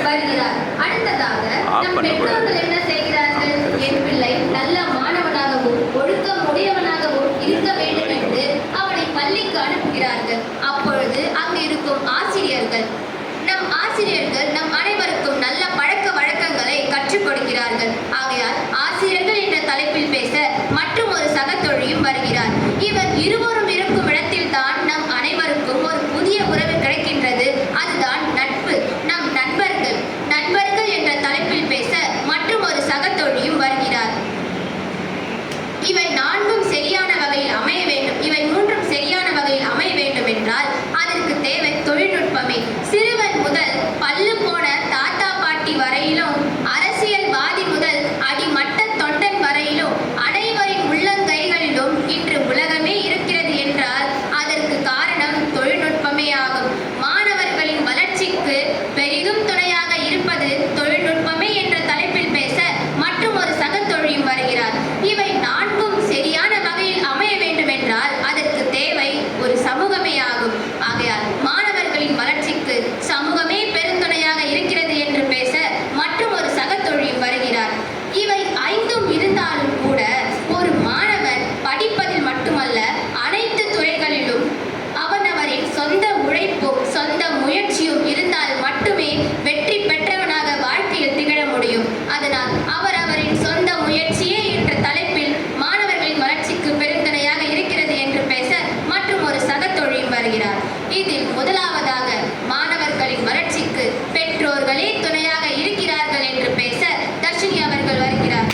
வருகிறார். அடுத்ததாக நம் பெற்றோர்கள் என்ன செய்கிறார்கள்? என் பிள்ளை நல்ல மாணவனாகவும் ஒழுக்கம் உடையவனாகவும் இருக்க வேண்டும் என்று அவனை பள்ளிக்கு அனுப்புகிறார்கள். அப்பொழுது அங்கு இருக்கும் ஆசிரியர்கள் நம் அனைவருக்கும் நல்ல பழக்க வழக்கங்களை கற்றுக் கொடுக்கிறார்கள். ஆகையால் ஆசிரியர்கள் என்ற தலைப்பில் பேச மற்றும் ஒரு சகத்தொழியும் வருகிறார். இவர் இருவரும் இருக்கும் இடத்தில் தான் நம் அனைவருக்கும் ஒரு புதிய உறவு கிடைக்கின்றது. அதுதான் நட்பு. நம் நண்பர்கள் என்ற தலைப்பில் பேச மற்றும் ஒரு சகத்தொழியும் வருகிறார். இவை நான்கும் சரியான வகையில் அமைய வேண்டும். இவை மூன்றும் சரியான வகையில் அமைய வேண்டும் என்றால் அதற்கு தேவை தொழில்நுட்பமே. சிறுவன் முதல் பல்லு போன தாத்தா பாட்டி வரையிலும், அரசியல்வாதி முதல் அடிமட்ட தொண்டன் வரையிலும் அனைவரின் உள்ளங்கைகளிலும் இன்று உலகமே இருக்கிறது என்றால் அதற்கு காரணம் தொழில்நுட்பமே ஆகும். மாணவர்களின் வளர்ச்சிக்கு பெரிதும் துணையாக இருப்பது தொழில்நுட்பமே என்ற தலைப்பில் பேச மற்றும் ஒரு சகத்தொழியும் வருகிறார். இவை நான்கும் சரியான வகையில் அமைய வேண்டும் என்றால் அதற்கு தேவை ஒரு சமூகமே ஆகும். ஆகையால் மாணவர்களின் வளர்ச்சிக்கு சமூகமே பெருந்துணையாக இருக்கிறது என்று பேச மற்றும் ஒரு சகத்தொழியும் வருகிறார். இவை ஐந்தும் இருந்தாலும் கூட ஒரு மாணவன் படிப்பதில் மட்டுமல்ல அனைத்து துறைகளிலும் அவனவரின் சொந்த உழைப்பும் சொந்த முயற்சியும் இருந்தால் மட்டுமே வெற்றி பெற்றவனாக வாழ்க்கையில் திகழ முடியும். அதனால் அவரின் சொந்த முயற்சியே என்ற தலைப்பில் மாணவர்களின் வளர்ச்சிக்கு பெருந்துணையாக இருக்கிறது என்று பேச மற்றும் ஒரு சகத்தொழியும் வருகிறார். இதில் முதலாவதாக மாணவர்களின் வளர்ச்சிக்கு பெற்றோர்களே துணையாக இருக்கிறார்கள் என்று பேச தர்ஷினி அவர்கள் வருகிறார்.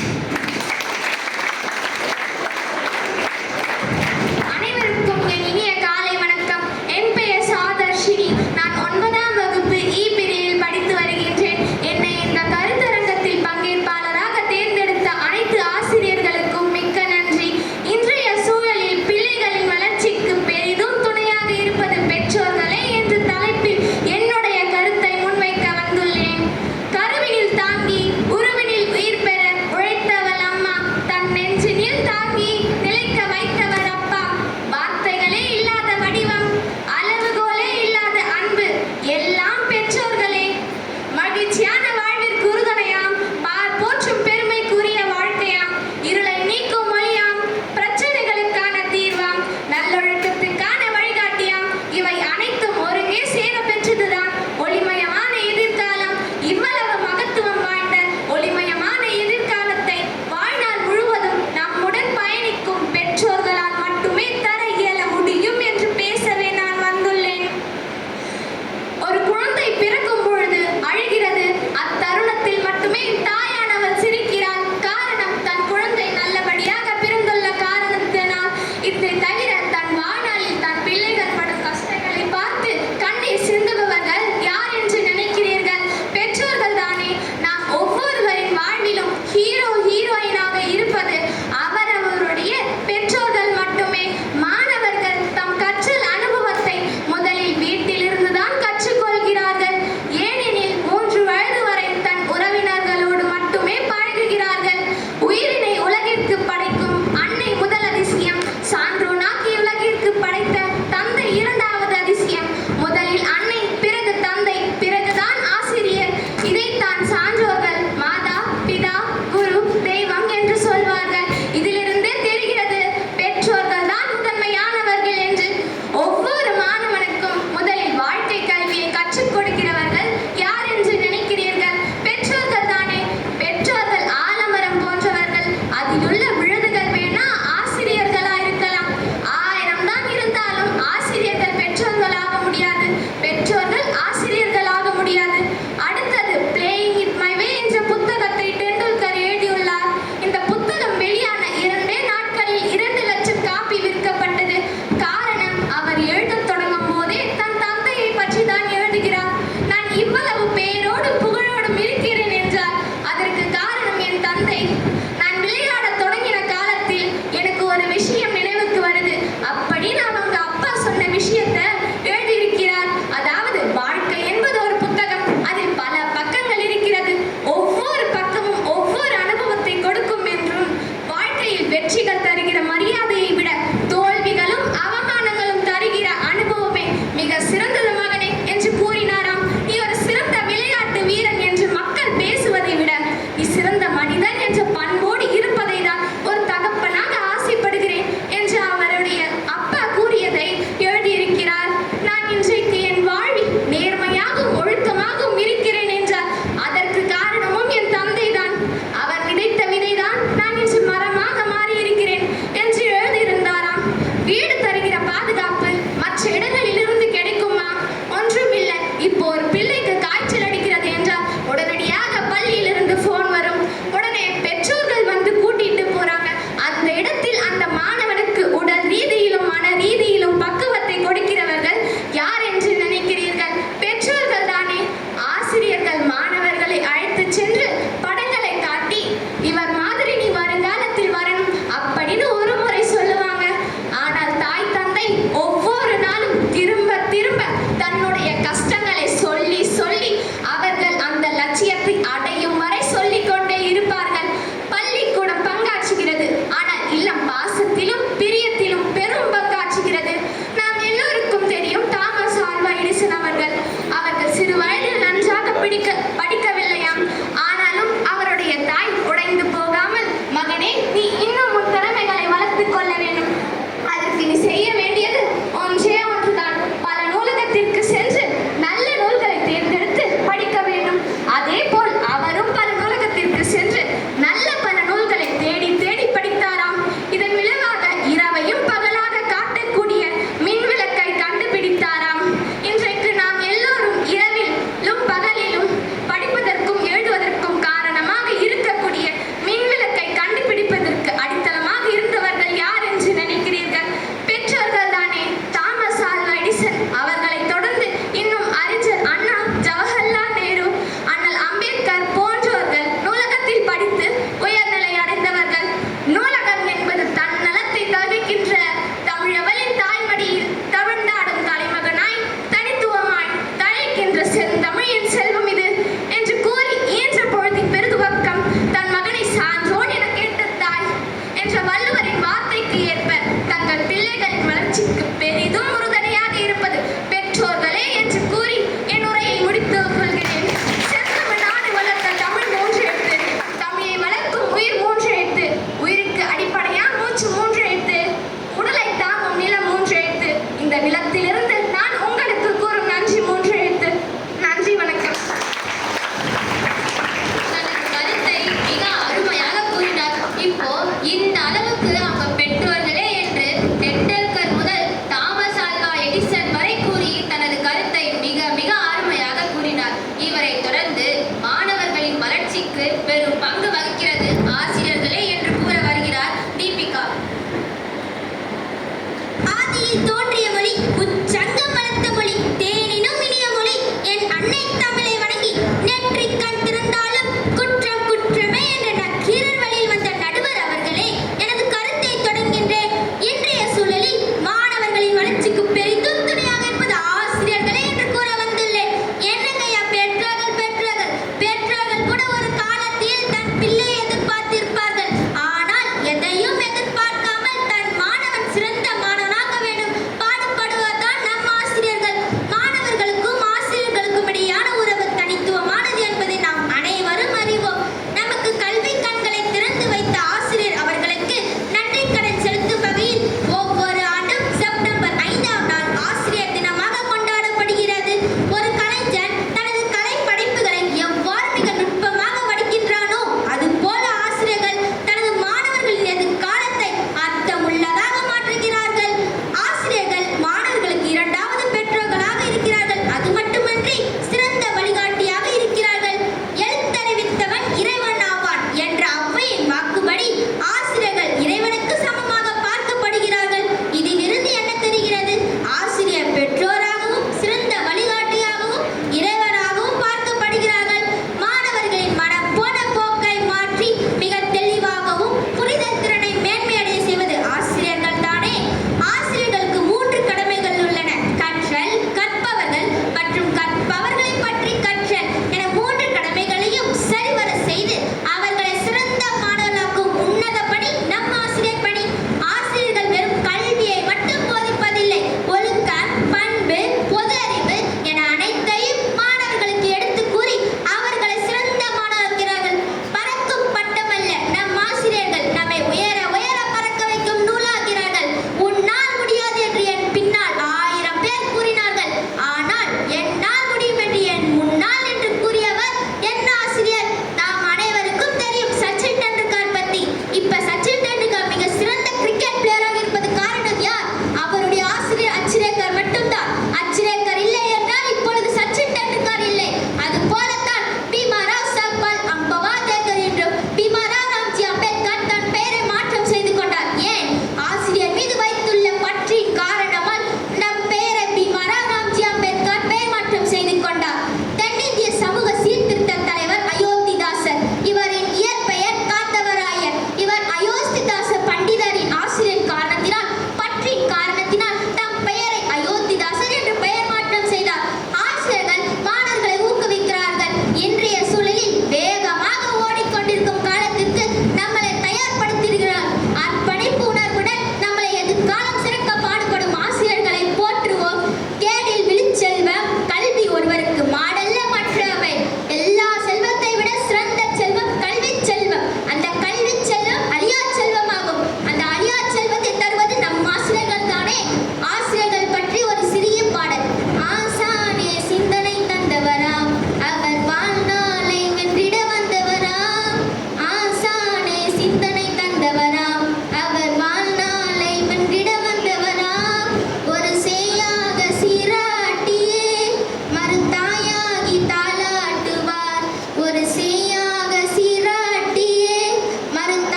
அனைவருக்கும் என் இனிய காலை வணக்கம். என் பெயர் சாதர்ஷினி. நான் 9ஆம் வகுப்பு பிரிவில் படித்து வருகின்றேன். என்னை இந்த கருத்தரங்கத்தில் பங்கேற்பாளராக தேர்ந்தெடுத்த அனைத்து ஆசிரியர்களுக்கும் மிக்க நன்றி. இன்றைய சூழலில் பிள்ளைகளின் வளர்ச்சிக்கு பெரிதும் துணையாக இருப்பது பெற்றோர்களே என்ற தலைப்பில் என்னுடைய கருத்தை முன்வைக்க வந்துள்ளேன்.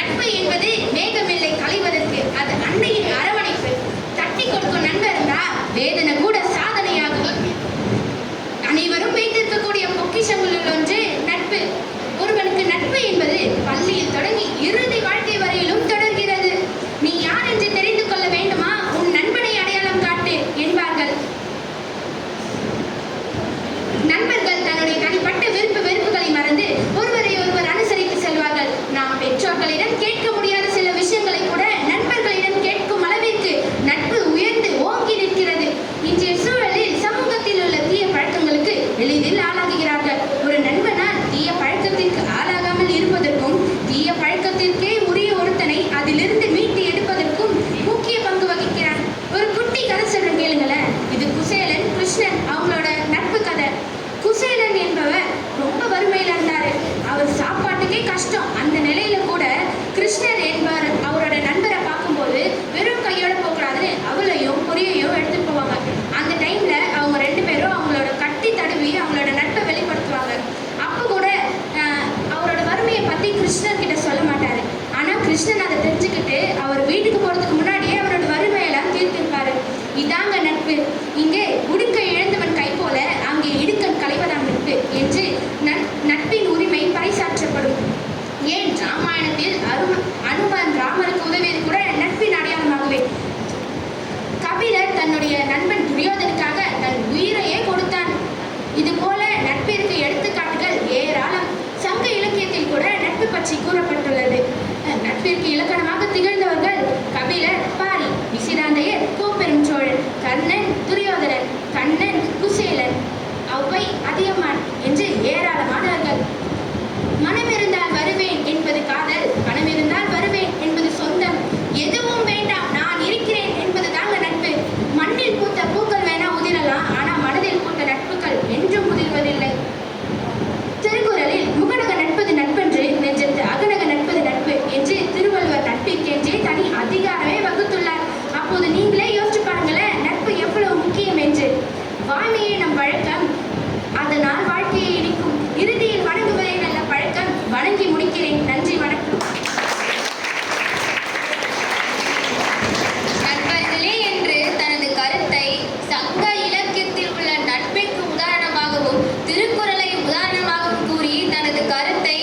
நட்பு என்பது மேகமில்லை களைவதற்கு, அது அன்னையின் அரவணைப்பு. தட்டி கொடுக்கும் நண்பர் இருந்தா வேதனை கூட சாதனையாகும். அனைவரும் வைத்திருக்கக்கூடிய பொக்கிஷங்களில் ஒன்று நட்பு. ஒருவனுக்கு நட்பு என்பது பள்ளியில் தொடங்கி இறுதி வாழ்க்கை வரையிலும் தொடர்கிறது. நீ யார் என்று தெரிந்து கொள்ள வேண்டுமா? உன் நண்பனை அடையாளம் காட்டு என்பார்கள். நண்பர்கள் தன்னுடைய தனிப்பட்ட விருப்பு வெறுப்புகளை மறந்து ஒருவரை ஒருவர் அனுசரித்து செல்வார்கள். நாம் பெற்றோர்களிடம் கேட்க முடியாத சில விஷயங்களை கூட நண்பர்களிடம் கேட்கும் அளவிற்கு நட்பு உயர்ந்து ஓங்கி நிற்கிறது. இன்றைய சூழலில் சமூகத்தில் உள்ள தீய பழக்கங்களுக்கு எளிதில் ஆளாகுகிறார்கள். ஒரு நண்பனால் தீய பழக்கத்திற்கு ஆளாகாமல் இருப்பதற்கும் தீய பழக்கத்திற்கே உரிய ஒருத்தனை அதிலிருந்து மீட்டு எடுப்பதற்கும் முக்கிய பங்கு வகிக்கிறான். ஒரு குட்டி கதை சொல்றேன் கேளுங்களேன். இது குசேலன் கிருஷ்ணன் அவங்களோட நட்பு கதை. குசேலன் என்பவர் ரொம்ப வறுமையில இருந்தாரு. அவர் சாப்பாட்டுக்கே கஷ்டம். அந்த நிலையில கூட கிருஷ்ணர் என்பவர் அவரோட நண்பரை பார்க்கும்போது வெறும் கையோட போகக்கூடாதுன்னு அவளையும் பொரியையும் எடுத்துட்டு போவாங்க. அந்த டைம்ல அவங்க ரெண்டு பேரும் அவங்களோட கட்டி தடவி அவங்களோட நட்பை வெளிப்படுத்துவாங்க. அப்போ கூட அவரோட வறுமையை பத்தி கிருஷ்ணர் கிட்ட சொல்ல மாட்டாரு. ஆனா கிருஷ்ணன் அதை தெரிஞ்சுக்கிட்டு அவர் வீட்டுக்கு போறதுக்கு முன்னாடியே அவரோட வறுமையெல்லாம் தீர்த்திருப்பாரு. இதாங்க நட்பு. இங்கே உடுக்க இழந்தவன் கை போல அங்கே இடுக்கன் களைவதாம் நட்பு என்று நட்பின் உரிமை பறைசாற்றப்படும். ஏன் ராமாயணத்தில் அனுமன் ராமருக்கு உதவியது கூட நட்பின் அடையாளமாகவே. கபிலர் தன்னுடைய நண்பன் துரியோதனுக்காக தன் உயிரையே கொடுத்தான். இது போல நட்பிற்கு எடுத்துக்காட்டுகள் ஏராளம். சங்க இலக்கியத்தில் கூட நட்பு பற்றி கூறப்பட்டுள்ளது. நட்பிற்கு இலக்கணமாக திகழ்ந்தவர்கள் கபிலர், பாரி, விசிராந்தையர், கோப்பெரும் சோழன், கர்ணன், துரியோதனன், கண்ணன், குசேலன், ஔவை, அதியமான் என்று ஏராளமானவர்கள். மனம் இருந்தால் வருவேன் என்பது காதல், பணம் இருந்தால் வருவேன் என்பது சொந்தம். எதுவும் வேண்டாம் நான் இருக்கிறேன் என்பது தாங்க நட்பு. மண்ணில் பூத்த பூக்கள் வேணா உதிரலாம், ஆனா மனதில் பூத்த நட்புகள் என்றும் உதிர்வதில்லை. திருக்குறளில் முகநக நட்பது நட்பென்று நெஞ்சத்து அகநக நட்பது நட்பு என்று திருவள்ளுவர் நட்பிற்கென்றே தனி அதிகாரமே வகுத்துள்ளார். அப்போது நீங்களே யோசிச்சு பாருங்களேன், நட்பு எவ்வளவு முக்கியம் என்று. வாய்மையே நம் வழக்கம், அதனால் வாழ்க்கையை இனிக்கும். இறுதியில் வணங்குவதே நல்ல பழக்கம். வணங்கி முடிக்கிறேன். நன்றி, வணக்கம். நண்பர்களே என்று தனது கருத்தை சங்க இலக்கியத்தில் உள்ள நட்பிற்கு உதாரணமாகவும் திருக்குறளை உதாரணமாகவும் கூறி தனது கருத்தை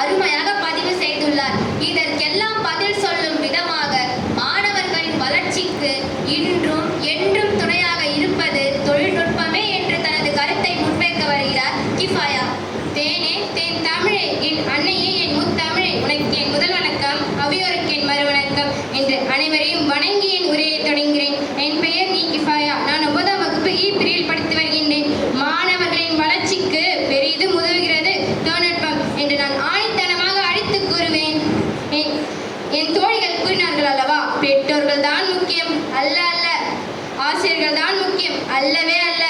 அருமையாக பதிவு செய்துள்ளார். இதற்கெல்லாம் பதில் சொல்லும் விதமாக மாணவர்களின் வளர்ச்சிக்கு இன்றும் என்றும் துணையாக இருப்பது தொழில்நுட்பமே என்று தனது கருத்தை முன்வைக்க வருகிறார் கிஃபாயா. தேனே தேன் தமிழே என் அன்னையே என் முத்தமிழே உனக்கு என் முதல் வணக்கம், அவையோருக்கு என் மறுவணக்கம் என்று அனைவரையும் வணங்கி என் உரையை தொடங்குகிறேன். என் பெயர் நீ கிஃபாயா. நான் 9ஆம் வகுப்பு இ பிரிவில் படித்து வருகின்றேன். மாணவர்களின் வளர்ச்சிக்கு பெரிதும் உதவுகிறது தொழில்நுட்பம் என்று நான் ஆணித்தனமாக அடித்து கூறுவேன். என் தோழிகள் கூறினார்கள் அல்லவா, பெற்றோர்கள் தான் முக்கியம். அல்ல அல்ல, ஆசிரியர்கள் தான் முக்கியம். அல்லவே அல்ல,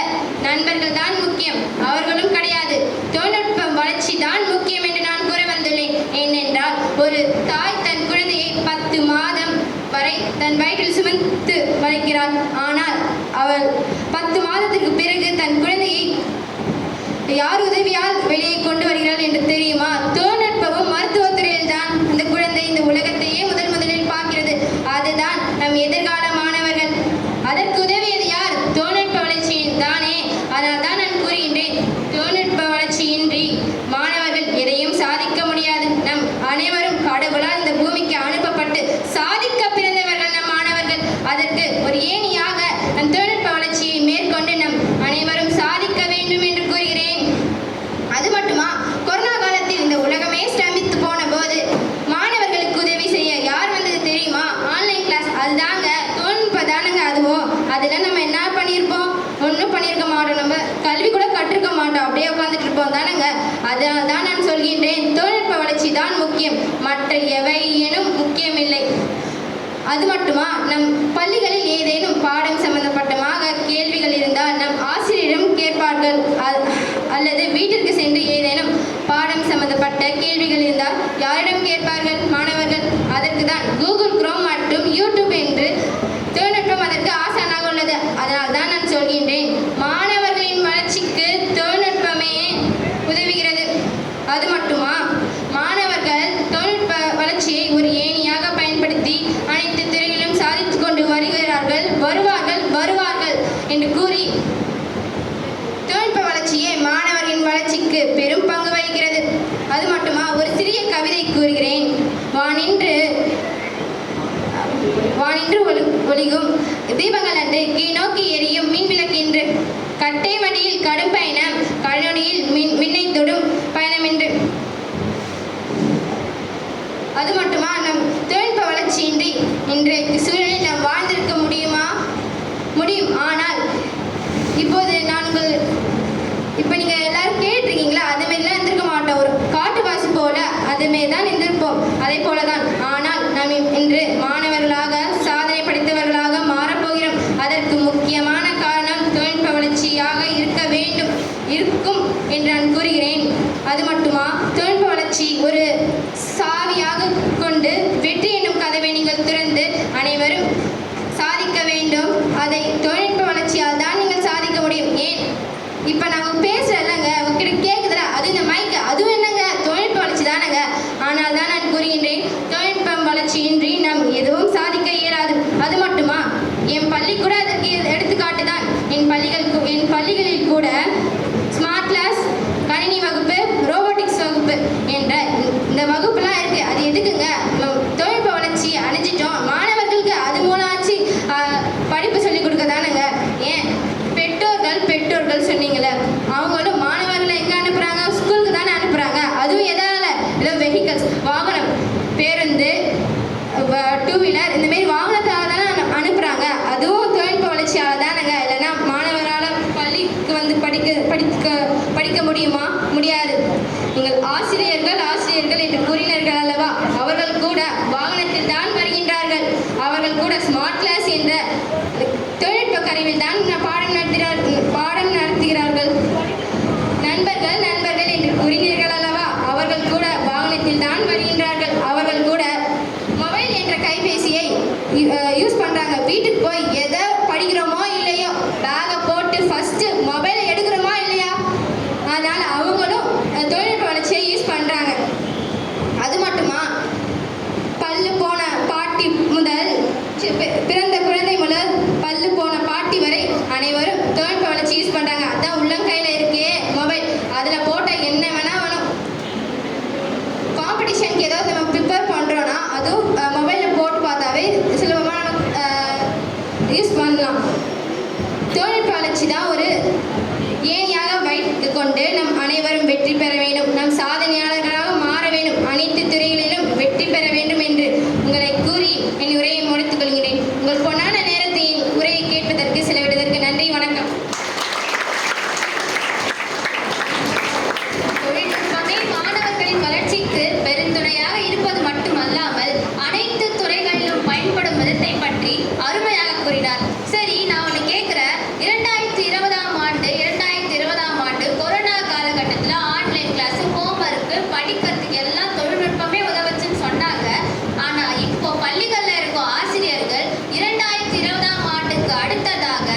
நண்பர்கள் தான் முக்கியம். அவர்களும் கிடையாது. தொழில்நுட்பம் வளர்ச்சி தான் முக்கியம் என்று நான் கூற வந்துள்ளேன். ஏனென்றால் ஒரு தாய் தன் குழந்தையை 10 மாதம் வரை தன் வயிற்றில் சுமந்து வளர்க்கிறாள். ஆனால் அவள் 10 மாதத்திற்கு பிறகு தன் குழந்தையை யார் உதவியால் வெளியே கொண்டு வருகிறாள் என்று தெரியுமா? தொழில்நுட்பமும் மருத்துவத்துறையில் தான் அந்த குழந்தை இந்த உலகத்தையே முதலில் பார்க்கிறது. அதுதான் நம் எதிர்கால மாணவர்கள். அதற்கு உதவியது யார்? தொழில்நுட்ப வளர்ச்சியின் தானே. அதனால் தான் நான் கூறுகின்றேன், தொழில்நுட்ப வளர்ச்சியின்றி மாணவர்கள் எதையும் சாதிக்க முடியாது. நம் அனைவரும் கடவுளால் இந்த பூமிக்கு அனுப்பப்பட்டு சாதிக்க பிறந்தவர்கள் நம் மாணவர்கள். அதற்கு ஒரு ஏணியாக நம் தொழில்நுட்ப வளர்ச்சியை மேற்கொண்டு நம் அனைவரும் சாதிக்க வேண்டும் என்று கூறுகிறேன். அது மட்டுமா, கொரோனா காலத்தில் இந்த உலகமே ஸ்தம்பித்து போன போது மாணவர்களுக்கு உதவி செய்ய யார் வந்தது தெரியுமா? Online class. அதுதாங்க தொழில்நுட்பம் தானுங்க அதுவும். அதில் நம்ம என்ன பண்ணியிருப்போம்? ஒன்றும் பண்ணியிருக்க மாட்டோம். நம்ம கல்வி கூட கற்றுக்க மாட்டோம், அப்படியே உட்காந்துட்டு இருப்போம் தானேங்க. அதனால் தான் நான் சொல்கின்றேன், தொழில்நுட்ப வளர்ச்சி தான் முக்கியம், மற்ற எவையேனும் முக்கியமில்லை. அது மட்டுமா, நம் பள்ளிகளில் ஏதேனும் பாடம் சம்பந்தப்பட்டமாக கேள்விகள் இருந்தால் நம் ஆசிரியரிடம் கேட்பார்கள். அல்லது வீட்டிற்கு சென்று ஏதேனும் பாடம் சம்பந்தப்பட்ட கேள்விகள் இருந்தால் யாரிடம் கேட்பார்கள் மாணவர்கள்? அதற்கு தான் கூகுள் குரோம் மற்றும் யூடியூப் என்று தொழில்நுட்பம் அதற்கு ஆசானாக உள்ளது. அதனால் தான் நான் சொல்கின்றேன், மாணவர்களின் வளர்ச்சிக்கு தொழில்நுட்பமே உதவுகிறது. அது மட்டுமா, மாணவர்கள் தொழில்நுட்ப வளர்ச்சியை ஒரு என்று ஒளிகும் தீபங்கள் அன்று கீழ் நோக்கி எரியும் மின் விளக்கு என்று கட்டை மடியில் கடும் பயணம் கழொடியில் மின்னை தொடும் பயணம் என்று. அது மட்டுமா, நம் தொழில்நுட்ப வளர்ச்சியின்றி இன்றைய சூழலில் நாம் வாழ்ந்திருக்க முடியுமா? முடியும். ஆனால் இப்போது இப்போ நீங்கள் எல்லாரும் கேட்டிருக்கீங்களா, அதுமாரிலாம் இருந்திருக்க மாட்டோம். ஒரு காட்டுவாசி போல அதுமாரி தான் இருந்திருப்போம். அதே போல தான். ஆனால் நாம் இன்று மாணவர்களாக சாதனை படைத்தவர்களாக மாறப்போகிறோம். அதற்கு முக்கியமான காரணம் தொழில்நுட்ப வளர்ச்சியாக இருக்கும் என்று நான் கூறுகிறேன். அது மட்டுமா, தொழில்நுட்ப வளர்ச்சி ஒரு சாவியாக கொண்டு வெற்றி என்னும் கதவை நீங்கள் திறந்து அனைவரும் சாதிக்க வேண்டும். அதை தொழில்நுட்ப வளர்ச்சியால் தான் நீங்கள் சாதிக்க முடியும். ஏன் இப்போ நாங்கள் பேசுகிறல்லங்க, உங்ககிட்ட கேட்குதுல, அது இந்த மைக்கு, அதுவும் என்னங்க தொழில்நுட்ப வளர்ச்சி தானேங்க. ஆனால் தான் நான் கூறுகின்றேன், தொழில்நுட்ப வளர்ச்சியின்றி நாம் எதுவும் சாதிக்க இயலாது. அது மட்டுமா, என் பள்ளி கூட அதற்கு எடுத்துக்காட்டு தான். என் பள்ளிகளில் கூட ஸ்மார்ட் கிளாஸ், கணினி வகுப்பு, ரோபோட்டிக்ஸ் வகுப்பு என்ற இந்த வகுப்புலாம் இருக்குது. அது எதுக்குங்க? தொழில்நுட்ப வளர்ச்சி அடைஞ்சிட்டோம், மாணவர்களுக்கு அது மூலமாச்சு படிப்பு சொல்லிக் கொடுக்க தானேங்க. ஏன் பெற்றோர்கள் சொன்னீங்களே, அவங்களும் மாணவர்களை எங்கே அனுப்புகிறாங்க? ஸ்கூலுக்கு தானே அனுப்புகிறாங்க. அதுவும் எதால? ஏதோ வெஹிக்கல்ஸ், வாகனம், பேருந்து, டூ வீலர், இந்தமாரி வாகனத்தால் தானே அனுப்புகிறாங்க. அதுவும் தொழில்நுட்ப வளர்ச்சியால் தானேங்க. இல்லைன்னா மாணவரால் பள்ளிக்கு வந்து படிக்க முடியுமா? முடியாது. நீங்கள் ஆசிரியர்கள் என்று கூறினர்கள் அல்லவா? அவர்கள் கூட வாகனத்தில் தான் வருகின்றார்கள். அவர்கள் கூட ஸ்மார்ட் கிளாஸ் என்ற தொழில்நுட்ப கருவியில் தான் பாடம் நடத்துகிறார்கள். நண்பர்கள் என்று கூறினீர்கள் அல்லவா? அவர்கள் கூட வாகனத்தில் தான் வருகின்றார்கள். அவர்கள் கூட மொபைல் என்ற கைபேசியை யூஸ் பண்ணுறாங்க. வீட்டுக்கு போய் எதை படிக்கிறோமோ இல்லையோ, பேகை போட்டு ஃபஸ்ட்டு மொபைலை எடுக்கிறோமா இல்லையா? அதனால் அவங்களும் தொழில்நுட்ப வளர்ச்சியை யூஸ் பண்ணுறாங்க. அது மட்டுமா, பல்லு போன பாட்டி முதல் பிறந்த குழந்தை முதல் பல்லு போன பாட்டி வரை அனைவரும் தொழில்நுட்ப வளர்ச்சி யூஸ் பண்ணுறாங்க. அதான் உள்ளங்கையில் இருக்கே மொபைல், அதில் போட்டால் என்ன வேணால் வேணும். காம்படிஷனுக்கு ஏதாவது நம்ம ப்ரிப்பேர் பண்ணுறோன்னா அதுவும் மொபைலில் போட்டு பார்த்தாவே சுலபமாக நம்ம யூஸ் பண்ணலாம். தொழில்நுட்ப வளர்ச்சி தான் ஒரு ஏணியாக வைத்து கொண்டு நம் அனைவரும் வெற்றி பெற வேண்டும். நம் சாதனையாளர்களாக மாற வேண்டும். அனைத்து துறைகளிலும் வெற்றி பெற வேண்டும் என்று உங்களை கூறி என் உரையை முடித்துக் கொள்கிறேன். உங்கள் பொன்னான நேரத்தை என் உரையை கேட்பதற்கு செலவிடுவதற்கு நன்றி. வணக்கம். தொழில்நுட்பமே மாணவர்களின் வளர்ச்சிக்கு பெருந்துணையாக இருப்பது மட்டுமல்லாமல் அனைத்து துறைகளிலும் பயன்படும் விதத்தை பற்றி அருமையாக கூறினார். சரி, நான் ஒன்று கேட்குறேன். 2020ஆம் ஆண்டு கொரோனா காலகட்டத்தில் ஆன்லைன் கிளாஸ், ஹோம்ஒர்க்கு, படிக்கிறதுக்கு எல்லாம் தொழில்நுட்பமே உதவுச்சுன்னு சொன்னாங்க. ஆனால் இப்போ பள்ளிகளில் இருக்கும் ஆசிரியர்கள் 2020ஆம் ஆண்டுக்கு அடுத்ததாக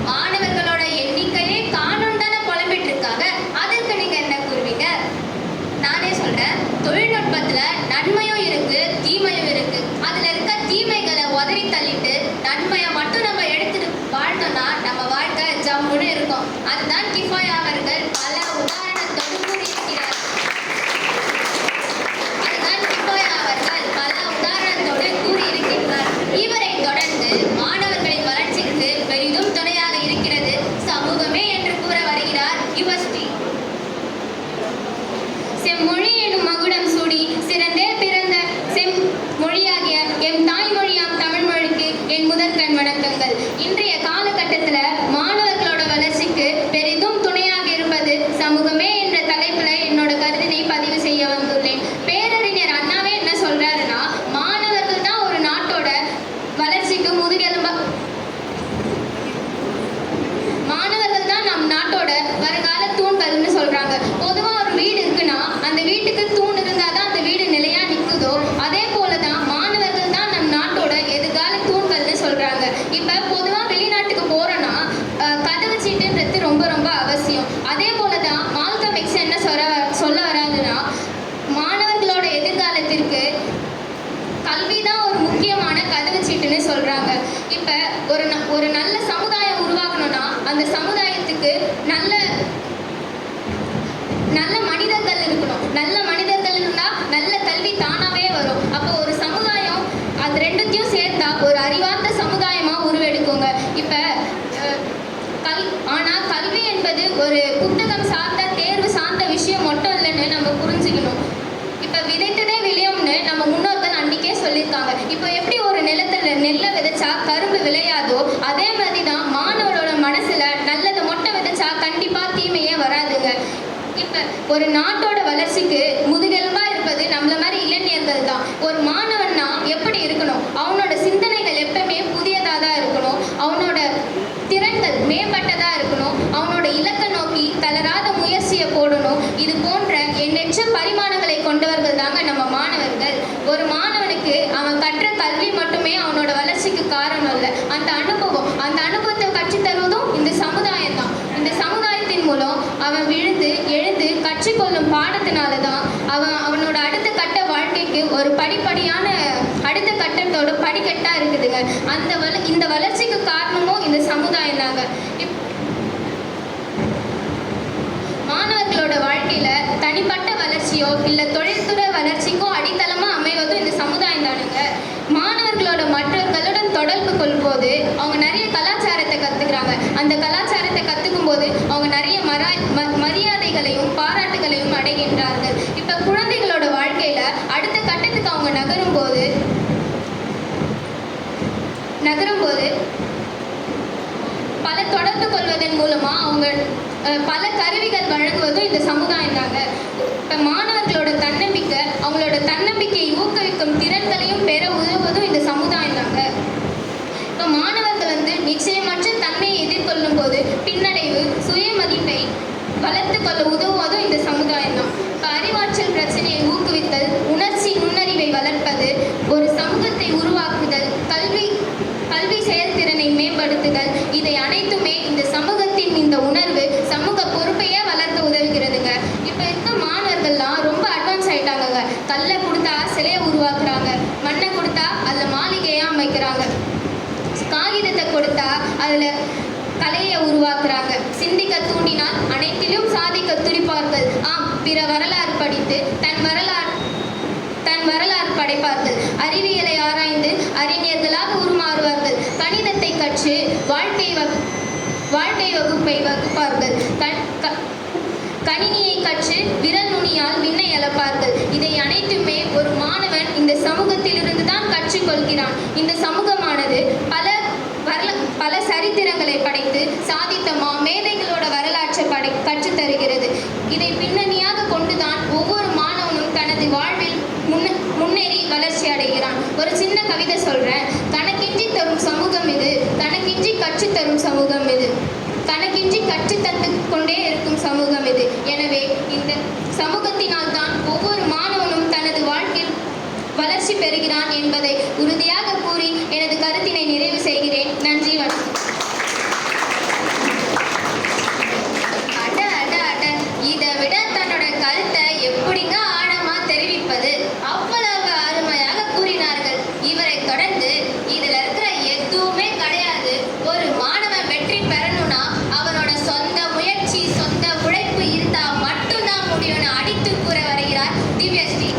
மாணவர்களோட எண்ணிக்கையே காணும் தானே புலம்பிட்டு இருக்காங்க. அதற்கு நீங்கள் என்ன கூறுவீங்க? நானே சொல்கிறேன், தொழில்நுட்பத்தில் நன்மையும் இருக்குது, தீமையும் இருக்குது. அதில் இருக்க தீமைகளை உதறி தள்ளிட்டு நன்மையை மட்டும் நம்ம எடுத்துட்டு வாழ்ந்தோம்னா நம்ம வாழ்க்கை ஜம்முன்னு இருக்கும். அதுதான் கிஃபாயா அவர்கள் பல உதாரணத்தோடு கூறியிருக்கிறார். இவரை தொடர்ந்து மாணவர்களின் வளர்ச்சிக்கு பெரிதும் துணையாக இருக்கிறது சமூகமே என்று கூற வருகிறார் யுவஸ்ரீ. செம்மொழி எனும் மகுடம் சூடி சிறந்தே பிறந்த செம்மொழியாகிய எம் தாய்மொழியாம் தமிழ் மொழிக்கு என் முதற்கண் வணக்கங்கள். இன்றைய காலகட்டத்தில் மாணவர்களோட வளர்ச்சிக்கு பெரிதும் துணையாக இருப்பது சமூகமே என்ற தலைப்பில் என்னோட கருத்தினை பதிவு செய்ய வந்துள்ளேன். பேரறிஞர் அண்ணாவே என்ன சொல்றாருன்னா, மாணவர்கள் தான் ஒரு நாட்டோட வளர்ச்சிக்கு முதுகெலும்பா, மாணவர்கள் தான் நம் நாட்டோட வருங்கால தூண்கள்னு சொல்றாங்க. பொதுவாக ஒரு வீடு இருக்குன்னா அந்த வீட்டுக்கு தூண் இருந்தால் தான் அந்த வீடு நிலையா நிற்குதோ, அதே போலதான் மாணவர்கள் தான் நம் நாட்டோட எதிர்கால தூண்கள்னு சொல்றாங்க. இப்ப பொதுவாக வெளிநாட்டுக்கு போறோம்னா கதவு சீட்டுன்றது ரொம்ப ரொம்ப அவசியம். அதே போலதான் மால்கம் எக்ஸ் என்ன சொல்ல வராதுன்னா, மாணவர்களோட எதிர்காலத்திற்கு கல்விதான் ஒரு முக்கியமான கதவு சீட்டுன்னு சொல்றாங்க. இப்ப ஒரு நல்ல சமுதாயம் உருவாக்கணும்னா அந்த சமுதாயத்துக்கு நல்ல மனிதர்கள் இருக்கணும். நல்ல மனிதர்கள் இருந்தா நல்ல கல்வி தானாவே வரும். அப்போ ஒரு சமுதாயம் அது ரெண்டுத்தையும் சேர்த்தா ஒரு அறிவார்ந்த அதிகமாக உருவெடுக்குங்க. இப்போ ஆனால் கல்வி என்பது ஒரு புத்தகம் சார்ந்த தேர்வு சார்ந்த விஷயம் மட்டும் இல்லைன்னு நம்ம புரிஞ்சுக்கணும். இப்போ விதைத்ததே விளையும்னு நம்ம முன்னோர்கள் அன்றைக்கே சொல்லியிருக்காங்க. இப்போ எப்படி ஒரு நிலத்தில் நெல்லை விதைச்சா கரும்பு விளையாதோ, அதே மாதிரி தான் மாணவரோட மனசில் நல்லதை மொட்டை விதைச்சா கண்டிப்பாக தீமையே வராதுங்க. இப்போ ஒரு நாட்டோட வளர்ச்சிக்கு முதுகெலும்பாக இருப்பது நம்மள மாதிரி இளைஞர்கள் தான். ஒரு மாணவன்னா எப்படி இருக்கணும்? அவனோட சிந்தனைகள் எப்பவுமே புதியதாக தான் இருக்கணும். அவனோட திறன்கள் மேம்பட்டதாக இருக்கணும். அவனோட இலக்கை நோக்கி தளராத முயற்சியை போடணும். இது போன்ற எண்ணற்ற பரிமாணங்களை கொண்டவர்கள் தாங்க நம்ம மாணவர்கள். ஒரு மாணவனுக்கு அவன் கற்ற கல்வி மட்டுமே அவனோட வளர்ச்சிக்கு காரணம் இல்லை. அந்த அனுபவத்தை கற்றுத்தருவதும் இந்த சமுதாயம் தான். இந்த சமுதாயத்தின் மூலம் அவன் விழுந்து எழுந்து கற்றுக்கொள்ளும் பாடத்தினால தான் அவனோட அடுத்த கட்ட வாழ்க்கைக்கு ஒரு படிப்படியான அடுத்த கட்டத்தோட படிக்கட்டாக இருக்குதுங்க. இந்த வளர்ச்சிக்கு காரணமும் இந்த சமுதாயம் தாங்க. மாணவர்களோட வாழ்க்கையில தனிப்பட்ட வளர்ச்சியோ இல்லை தொழில்துறை வளர்ச்சிக்கோ அடித்தளமாக அமைவதும் இந்த சமுதாயம் தானுங்க. மாணவர்களோட மற்றவர்களுடன் தொடர்பு கொள்ளும்போது அவங்க நிறைய கலாச்சாரத்தை கற்றுக்குறாங்க. அந்த கலாச்சாரத்தை கற்றுக்கும் போது அவங்க நிறைய மரியாதைகளையும் பாராட்டுகளையும் அடைகின்றார்கள். இப்போ குழந்தைகளோட வாழ்க்கையில அடுத்த கட்டத்துக்கு அவங்க நகரும்போது பல தொடர்பு கொள்வதன் மூலமா அவங்க பல கருவிகள் வழங்குவதும் இந்த சமுதாயம் தாங்க. இப்போ மாணவர்களோட தன்னம்பிக்கை, அவங்களோட தன்னம்பிக்கையை ஊக்குவிக்கும் திறன்களையும் பெற உதவுவதும் இந்த சமுதாயம் தாங்க. இப்போ மாணவர்கள் நிச்சயமற்ற தன்மையை எதிர்கொள்ளும் போது பின்னடைவு சுயமதிப்பை வளர்த்து கொள்ள உதவுவதும் இந்த சமுதாயம் தான். இப்போ அறிவாற்றல் பிரச்சனையை ஊக்குவித்தல், உணர்ச்சி நுண்ணறிவை வளர்ப்பது, ஒரு சமூகத்தை உருவாக்குதல், கல்வி செயல்திறனை மேம்படுத்துதல், இதை அனைத்துமே இந்த சமூகத்தின் இந்த உணர்வு சமூக பொறுப்பையே வளர்க்க உதவுகிறதுங்க. இப்போ இருக்க மாணவர்கள்லாம் ரொம்ப அட்வான்ஸ் ஆயிட்டாங்க. கல்லை கொடுத்தா சிலையை உருவாக்குறாங்க, மண்ணை கொடுத்தா அதில் மாளிகையாக அமைக்கிறாங்க, காகிதத்தை கொடுத்தா அதில் கலையை உருவாக்குறாங்க. சிந்திக்க தூண்டினால் அனைத்திலும் சாதிக்க துடிப்பார்கள். பிற வரலாறு படித்து தன் வரலாறு படைப்பார்கள். அறிவியலை ஆராய்ந்து அறிஞர்களாக உருமாறுவார்கள். கணிதத்தை கற்று வாழ்க்கை வகுப்பை வகுப்பார்கள். கணினியை கற்று விரல் நுனியால் விண்ணை அளப்பார்கள். இதை அனைத்துமே ஒரு மாணவன் இந்த சமூகத்திலிருந்து தான் கற்றுக்கொள்கிறான். இந்த சமூகமானது பல சரித்திரங்களை படைத்து சாதித்த மேதைகளோட வரலாற்றை கற்றுத்தருகிறது. இதை பின்னணியாக கொண்டுதான் ஒவ்வொரு மாணவனும் தனது வாழ்வில் முன்னேறி வளர்ச்சி அடைகிறான். ஒரு சின்ன கவிதை சொல்றேன். கணக்கின்றி தரும் சமூகம் இது, கணக்கின்றி கற்றுத்தரும் சமூகம் இது, கணக்கின்றி கற்றுத்தந்து கொண்டே இருக்கும் சமூகம் இது. எனவே இந்த சமூகத்தினால் தான் ஒவ்வொரு மாணவனும் தனது வாழ்க்கையில் வளர்ச்சி பெறுகிறான் என்பதை உறுதியாக கூறி எனது கருத்தினை நிறைவு செய்கிறேன். நன்றி, வணக்கம். இதை விட தன்னோட கருத்தை எப்படிங்க ஆழமா தெரிவிப்பது? அவ்வளவு அருமையாக கூறினார்கள். இவரை தொடர்ந்து இதுல இருக்கிற எதுவுமே கிடையாது. ஒரு மாணவன் வெற்றி பெறணும்னா அவனோட சொந்த முயற்சி சொந்த உழைப்பு இருந்தா மட்டும்தான் முடியும்னு அடித்து கூற வருகிறார் திவ்யஸ்ரீ.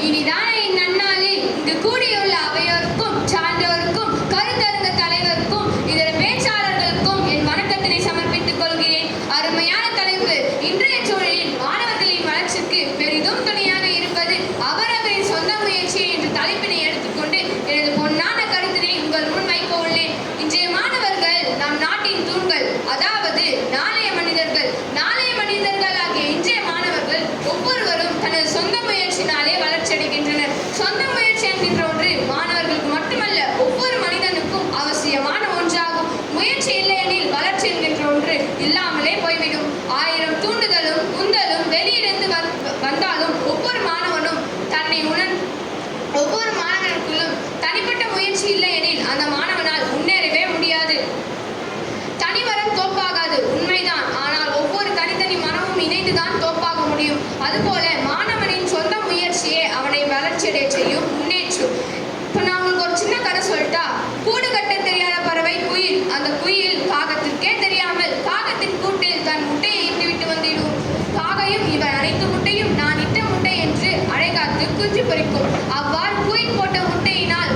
இனிதான இந்நன்னாளில் இங்கு கூடியுள்ள அவையோருக்கும் சான்றோருக்கும் கருத்தரங்க தலைவருக்கும் இதர பேச்சாளர்களுக்கும் என் வணக்கத்தினை சமர்ப்பித்துக் கொள்கிறேன். அருமையான தலைப்பு. இன்றைய சூழலில் மாணவர்களின் வளர்ச்சிக்கு பெரிதும் துணையாக இருப்பது அவரவரின் சொந்த முயற்சி என்ற தலைப்பினை எடுத்துக்கொண்டு எனது பொன்னான கருத்தினை உங்கள் முன் வைக்க உள்ளேன். இன்றைய மாணவர்கள் நம் நாட்டின் தூண்கள், அதாவது நாளைய மனிதர்கள். நாளைய மனிதர்கள் ஆகிய இன்றைய மாணவர்கள் ஒவ்வொருவரும் தனது சொந்த முயற்சினாலே வளர்ச்சி அடைகின்றனர். சொந்த முயற்சி என்கின்ற ஒன்று மாணவர்களுக்கு மட்டுமல்ல, ஒவ்வொரு மனிதனுக்கும் அவசியமான ஒன்றாகும். முயற்சி இல்லையெனில் வளர்ச்சி என்கின்ற ஒன்று இல்லாமலே போய்விடும். 1000 தூண்டுதலும் உந்தலும் வெளியிலிருந்து வந்தாலும் ஒவ்வொரு மாணவனுக்குள்ளும் தனிப்பட்ட முயற்சி இல்லையெனில் அந்த மாணவனால் முன்னேறவே முடியாது. தனிமரம் தோப்பாகாது, உண்மைதான். ஆனால் ஒவ்வொரு தனித்தனி மரமும் இணைந்துதான் தோப்பாக முடியும். அதுபோல மாணவனின் சொந்த முயற்சியே அவனை வளர்ச்சியடைய செய்யும், முன்னேற்றும். இப்போ நான் உங்களுக்கு ஒரு சின்ன கதை சொல்லிட்டா, கூடு கட்ட தெரியாத பறவை குயில். அந்த குயில் காகத்திற்கே தெரியாமல் காகத்தின் கூட்டில் தன் முட்டையை இட்டுவிட்டு வந்துவிடும். காகையும் இவன் அனைத்து முட்டையும் நான் இட்ட முட்டை என்று அடைகாத்து குஞ்சு பொறிக்கும். அவ்வாறு குயில் போட்ட முட்டையினால்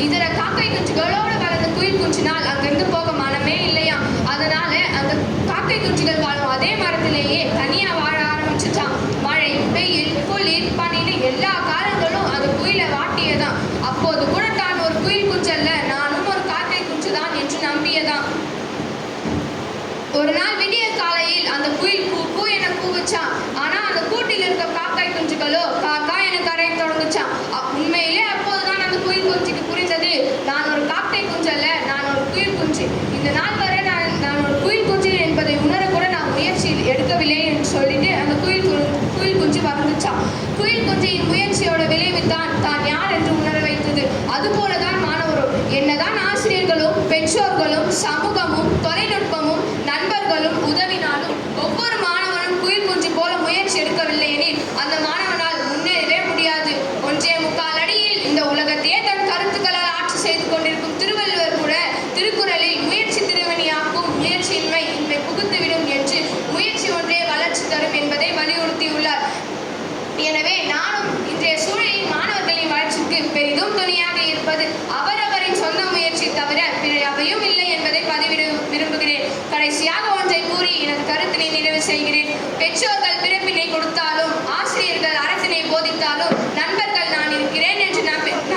இதர காக்கை குஞ்சுகளோடு வளர்ந்த குயில் குஞ்சினால் அங்கிருந்து போக மனமே இல்லையா. அதனால அந்த காக்கை குஞ்சுகள் வாழும் அதே மரத்திலேயே தனியா வாழ ஆரம்பிச்சுட்டான். மழை, வெயில், குளிர், பனின்னு எல்லா காலங்களும் அந்த குயிலை வாட்டியதான். அப்போது கூட தான் ஒரு குயில் குஞ்சல்ல, நானும் ஒரு காக்கை குஞ்சுதான் என்று நம்பியதான். ஒரு நாள் விடிய காலையில் அந்த குயில் கூ கூ என கூவுச்சான். ஆனா அந்த கூட்டில் இருக்க காக்கை குஞ்சுகளோ காக்கா என கரைய தொடங்குச்சான். உண்மையிலே அப்போதுதான் அந்த குயில் குஞ்சுக்கு புரிந்தது, நான் ஒரு காக்கை குஞ்சல்ல, நான் ஒரு குயில் குஞ்சு. இந்த நாள் வரை நான் ஒரு குயில் குஞ்சு என்பதை உணர கூட நான் முயற்சி எடுக்கவில்லை என்று சொல்லிட்டு அந்த குயில் குஞ்சு வந்துச்சான். குயில் குஞ்சின் முயற்சியோட விளைவுதான் தான் யார் என்று உணர வைத்தது. அதுபோலதான் மாணவரும் என்னதான் ஆசிரியர்களும் பெற்றோர்களும் சமூகமும் தொலைநுட்பமும் நண்பர்களும் உதவினாலும் ஒவ்வொரு மாணவனும் குயில் குஞ்சு போல முயற்சி எடுக்கவில்லை எனில் அந்த மாணவனால் முன்னேறவே முடியாது. 1.25 அடியில் இந்த உலகத்தையே தன் கருத்துக்களால் ஆட்சி செய்து கொண்டிருக்கும் திருவள்ளுவர் கூட திருக்குறளில் முயற்சி திருவணியாக்கும், முயற்சியின்மை இன்மை புகுத்துவிடும் என்று முயற்சி ஒன்றே வளர்ச்சி தரும் என்பதை வலியுறுத்தியுள்ளார். எனவே நானும் இன்றைய சூழலில் மாணவர்களின் வளர்ச்சிக்கு பெரிதும் துணையாக இருப்பது அவரவரின் சொந்த முயற்சி தவிர பிற எவையும் இல்லை என்பதை பதிவிட விரும்புகிறேன். கடைசியாக ஒன்றை கூறி எனது கருத்தினை நிறைவு செய்கிறேன். பெற்றோர்கள் பிறப்பினை கொடுத்தாலும், ஆசிரியர்கள் அறத்தினை போதித்தாலும், நண்பர்கள் நான் இருக்கிறேன் என்று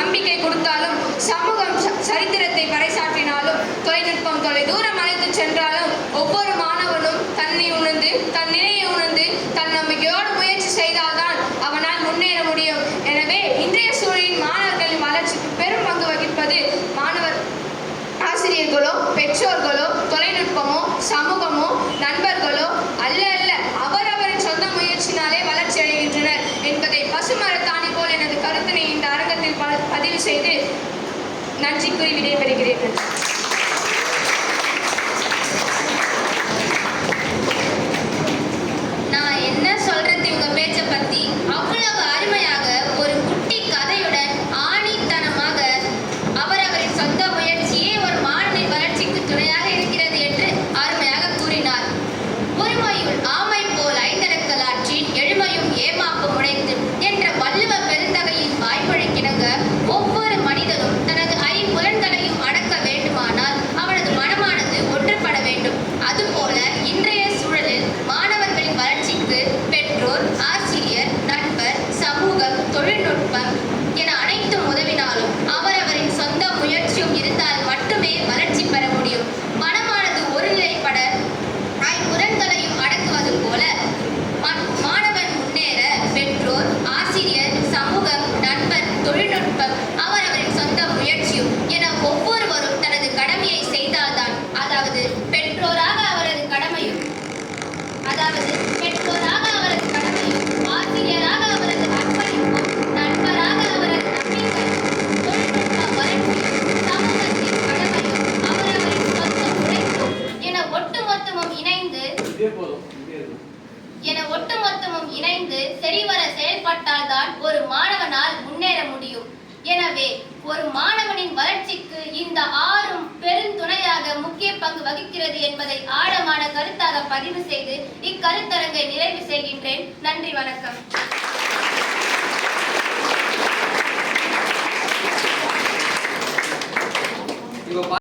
நம்பிக்கை கொடுத்தாலும், சமூகம் சரித்திரத்தை பறைசாற்றினாலும், தொலைநுட்பம் தொலை தூரம் அழைத்து சென்றாலும் ஒவ்வொரு மாணவனும் தன்னை உணர்ந்து, தன் நிலையை உணர்ந்து, தன் நம்பிக்கையோடு முயற்சி செய்தால்தான் அவனால் முன்னேற முடியும். எனவே இன்றைய சூழலில் மாணவர்களின் வளர்ச்சிக்கு பெரும் பங்கு வகிப்பது மாணவர் ஆசிரியர்களோ பெற்றோர்களோ தொலைநுட்பமோ சமூகமோ நண்பர்களோ அல்ல அல்ல, அவரவரின் சொந்த முயற்சினாலே வளர்ச்சி அடைகின்றனர் என்பதை பசுமரத்தாணி போல் எனது கருத்தினை இந்த அரங்கத்தில் பதிவு செய்து நன்றி கூறி விடைபெறுகிறேன். நான் என்ன சொல்றது உங்க பேச்சை பத்தி? அவ்வளவு அருமையாக ஒரு குட்டி கதையுடன் ஆணித்தனமாக அவரவரின் சொந்த முயற்சியே ஒரு மாணவனின் வளர்ச்சிக்கு துணையாக இருக்கிறது என்று அருமையாக கூறினார். ஒருமையுள் ஆமை போல் ஐந்தடக்கலாற்றின் எழுமையும் ஏமாப்பும் உடைத்து என்ற வள்ளுவ பெருந்தகையின் வாய்மொழிக்கிணங்க ஒவ்வொரு மனிதனும் தனது ஐம்புலன்களையும் அடக்க வேண்டுமானால் அவனது மனமானது ஒன்றுபட வேண்டும். அதுபோல இன்றைய சூழலில் மாணவர்களின் வளர்ச்சிக்கு பெற்றோர், ஆசிரியர், நண்பர், சமூகம், தொழில்நுட்பம் என அனைத்தும் உதவினாலும் அவரவரின் சொந்த முயற்சியும் இருந்தால் மட்டுமே வளர்ச்சி பெற முடியும். மனமானது ஒருநிலைப்பட ஐம்புலன்களையும் அடக்குவது போல மாணவன் முன்னேற பெற்றோர், ஆசிரியர், சமூகம், நண்பர், தொழில்நுட்பம் அவரவரின் சொந்த முயற்சியும் என ஒவ்வொருவரும் தனது கடமையை செய்தால்தான், அதாவது பெற்றோராக அவரது கடமையும், ஆசிரியராக அவரது அர்ப்பணிப்பும், நண்பராக அவரது நம்பிக்கை, தொழில்நுட்ப வளர்ச்சியும், சமூகத்தின் கடமையும், அவரவரின் சொந்த உழைப்பும் என ஒட்டுமொத்தமும் இணைந்து சரிவர செயல்பட்டால்தான் ஒரு மாணவனால் முன்னேற முடியும். எனவே ஒரு மாணவனின் வளர்ச்சிக்கு இந்த 6ம் பெருந்துணையாக முக்கிய பங்கு வகிக்கிறது என்பதை ஆழமான கருத்தாக பதிவு செய்து இக்கருத்தரங்கை நிறைவு செய்கின்றேன். நன்றி, வணக்கம்.